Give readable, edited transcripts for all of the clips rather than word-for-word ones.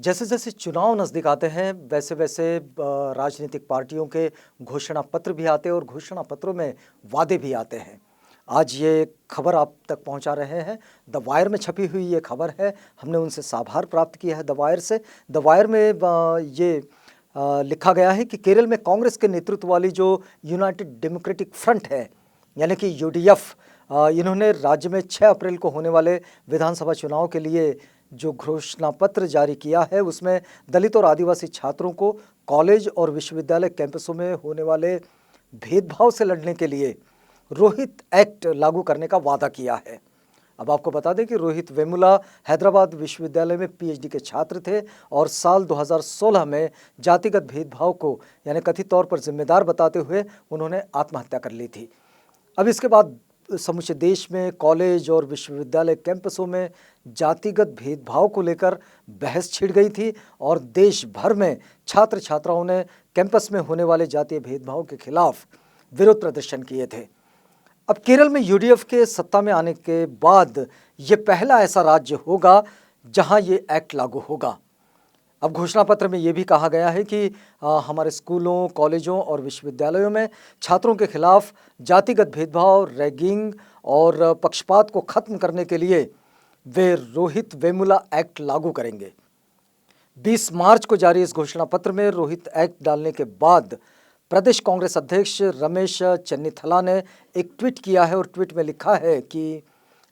जैसे जैसे चुनाव नज़दीक आते हैं वैसे वैसे राजनीतिक पार्टियों के घोषणा पत्र भी आते हैं और घोषणा पत्रों में वादे भी आते हैं। आज ये खबर आप तक पहुंचा रहे हैं। द वायर में छपी हुई ये खबर है। हमने उनसे साभार प्राप्त किया है द वायर से। द वायर में ये लिखा गया है कि केरल में कांग्रेस के नेतृत्व वाली जो यूनाइटेड डेमोक्रेटिक फ्रंट है यानी कि यूडीएफ, इन्होंने राज्य में 6 अप्रैल को होने वाले विधानसभा चुनाव के लिए जो घोषणा पत्र जारी किया है उसमें दलित और आदिवासी छात्रों को कॉलेज और विश्वविद्यालय कैंपसों में होने वाले भेदभाव से लड़ने के लिए रोहित एक्ट लागू करने का वादा किया है। अब आपको बता दें कि रोहित वेमुला हैदराबाद विश्वविद्यालय में पीएचडी के छात्र थे और साल 2016 में जातिगत भेदभाव को यानी कथित तौर पर जिम्मेदार बताते हुए उन्होंने आत्महत्या कर ली थी। अब इसके बाद समूचे देश में कॉलेज और विश्वविद्यालय कैंपसों में जातिगत भेदभाव को लेकर बहस छिड़ गई थी और देश भर में छात्र छात्राओं ने कैंपस में होने वाले जातीय भेदभाव के खिलाफ विरोध प्रदर्शन किए थे। अब केरल में यूडीएफ के सत्ता में आने के बाद ये पहला ऐसा राज्य होगा जहां ये एक्ट लागू होगा। अब घोषणा पत्र में ये भी कहा गया है कि हमारे स्कूलों, कॉलेजों और विश्वविद्यालयों में छात्रों के खिलाफ जातिगत भेदभाव, रैगिंग और पक्षपात को खत्म करने के लिए वे रोहित वेमुला एक्ट लागू करेंगे। 20 मार्च को जारी इस घोषणा पत्र में रोहित एक्ट डालने के बाद प्रदेश कांग्रेस अध्यक्ष रमेश चन्नीथला ने एक ट्वीट किया है और ट्वीट में लिखा है कि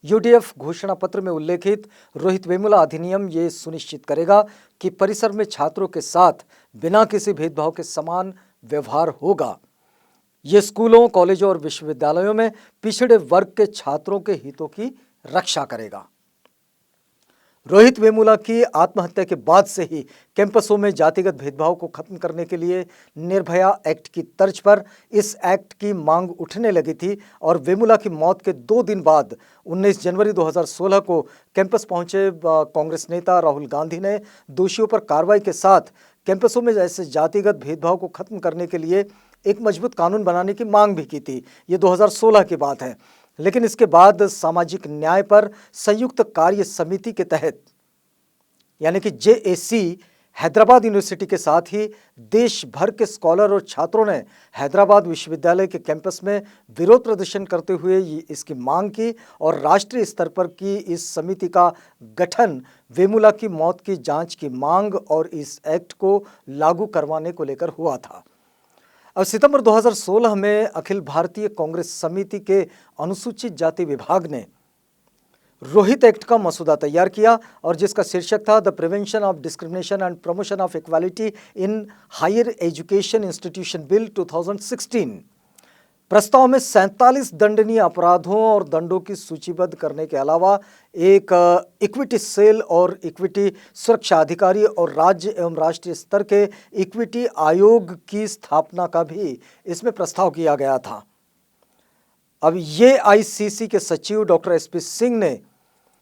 यूडीएफ घोषणा पत्र में उल्लेखित रोहित वेमुला अधिनियम ये सुनिश्चित करेगा कि परिसर में छात्रों के साथ बिना किसी भेदभाव के समान व्यवहार होगा। ये स्कूलों, कॉलेजों और विश्वविद्यालयों में पिछड़े वर्ग के छात्रों के हितों की रक्षा करेगा। रोहित वेमुला की आत्महत्या के बाद से ही कैंपसों में जातिगत भेदभाव को खत्म करने के लिए निर्भया एक्ट की तर्ज पर इस एक्ट की मांग उठने लगी थी और वेमुला की मौत के 2 दिन बाद 19 जनवरी 2016 को कैंपस पहुंचे कांग्रेस नेता राहुल गांधी ने दोषियों पर कार्रवाई के साथ कैंपसों में ऐसे जातिगत भेदभाव को खत्म करने के लिए एक मजबूत कानून बनाने की मांग भी की थी। ये 2016 की बात है। लेकिन इसके बाद सामाजिक न्याय पर संयुक्त कार्य समिति के तहत यानी कि जेएसी हैदराबाद यूनिवर्सिटी के साथ ही देश भर के स्कॉलर और छात्रों ने हैदराबाद विश्वविद्यालय के कैंपस में विरोध प्रदर्शन करते हुए इसकी मांग की और राष्ट्रीय स्तर पर की इस समिति का गठन वेमुला की मौत की जांच की मांग और इस एक्ट को लागू करवाने को लेकर हुआ था। अब सितंबर 2016 में अखिल भारतीय कांग्रेस समिति के अनुसूचित जाति विभाग ने रोहित एक्ट का मसौदा तैयार किया और जिसका शीर्षक था the prevention of discrimination and promotion of equality in higher education institution bill 2016। प्रस्ताव में 47 दंडनीय अपराधों और दंडों की सूचीबद्ध करने के अलावा एक इक्विटी सेल और इक्विटी सुरक्षा अधिकारी और राज्य एवं राष्ट्रीय स्तर के इक्विटी आयोग की स्थापना का भी इसमें प्रस्ताव किया गया था। अब ये आईसीसी के सचिव डॉक्टर एसपी सिंह ने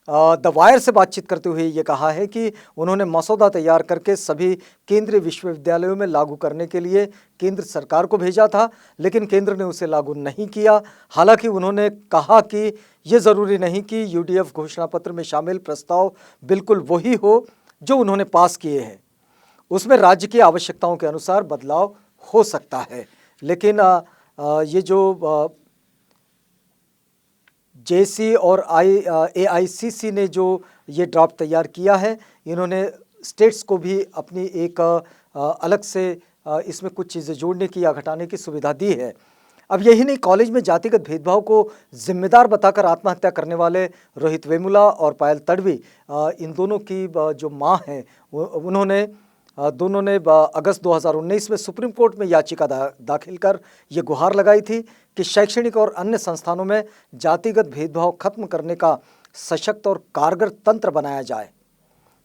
द वायर से बातचीत करते हुए ये कहा है कि उन्होंने मसौदा तैयार करके सभी केंद्रीय विश्वविद्यालयों में लागू करने के लिए केंद्र सरकार को भेजा था, लेकिन केंद्र ने उसे लागू नहीं किया। हालांकि उन्होंने कहा कि ये ज़रूरी नहीं कि यूडीएफ घोषणा पत्र में शामिल प्रस्ताव बिल्कुल वही हो जो उन्होंने पास किए हैं, उसमें राज्य की आवश्यकताओं के अनुसार बदलाव हो सकता है। लेकिन ये जो जेसी और एआईसीसी ने जो ये ड्राफ्ट तैयार किया है, इन्होंने स्टेट्स को भी अपनी एक अलग से इसमें कुछ चीज़ें जोड़ने की या घटाने की सुविधा दी है। अब यही नहीं, कॉलेज में जातिगत भेदभाव को जिम्मेदार बताकर आत्महत्या करने वाले रोहित वेमुला और पायल तडवी, इन दोनों की जो मां हैं उन्होंने दोनों ने अगस्त 2019 में सुप्रीम कोर्ट में याचिका दाखिल कर ये गुहार लगाई थी कि शैक्षणिक और अन्य संस्थानों में जातिगत भेदभाव खत्म करने का सशक्त और कारगर तंत्र बनाया जाए।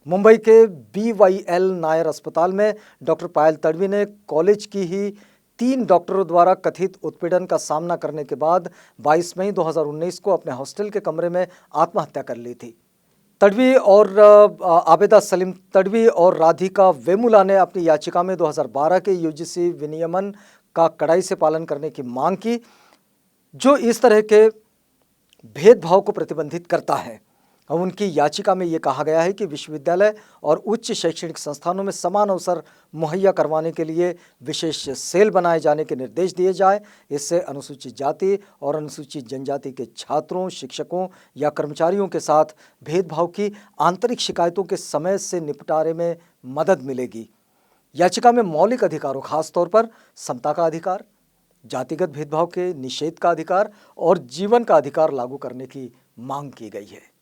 मुंबई के BYL नायर अस्पताल में डॉक्टर पायल तडवी ने कॉलेज की ही 3 डॉक्टरों द्वारा कथित उत्पीड़न का सामना करने के बाद 22 मई 2019 को अपने हॉस्टल के कमरे में आत्महत्या कर ली थी। तडवी और आबेदा सलीम तडवी और राधिका वेमुला ने अपनी याचिका में 2012 के यूजीसी विनियमन का कड़ाई से पालन करने की मांग की, जो इस तरह के भेदभाव को प्रतिबंधित करता है। अब उनकी याचिका में ये कहा गया है कि विश्वविद्यालय और उच्च शैक्षणिक संस्थानों में समान अवसर मुहैया करवाने के लिए विशेष सेल बनाए जाने के निर्देश दिए जाए। इससे अनुसूचित जाति और अनुसूचित जनजाति के छात्रों, शिक्षकों या कर्मचारियों के साथ भेदभाव की आंतरिक शिकायतों के समय से निपटारे में मदद मिलेगी। याचिका में मौलिक अधिकारों, खासतौर पर समता का अधिकार, जातिगत भेदभाव के निषेध का अधिकार और जीवन का अधिकार लागू करने की मांग की गई है।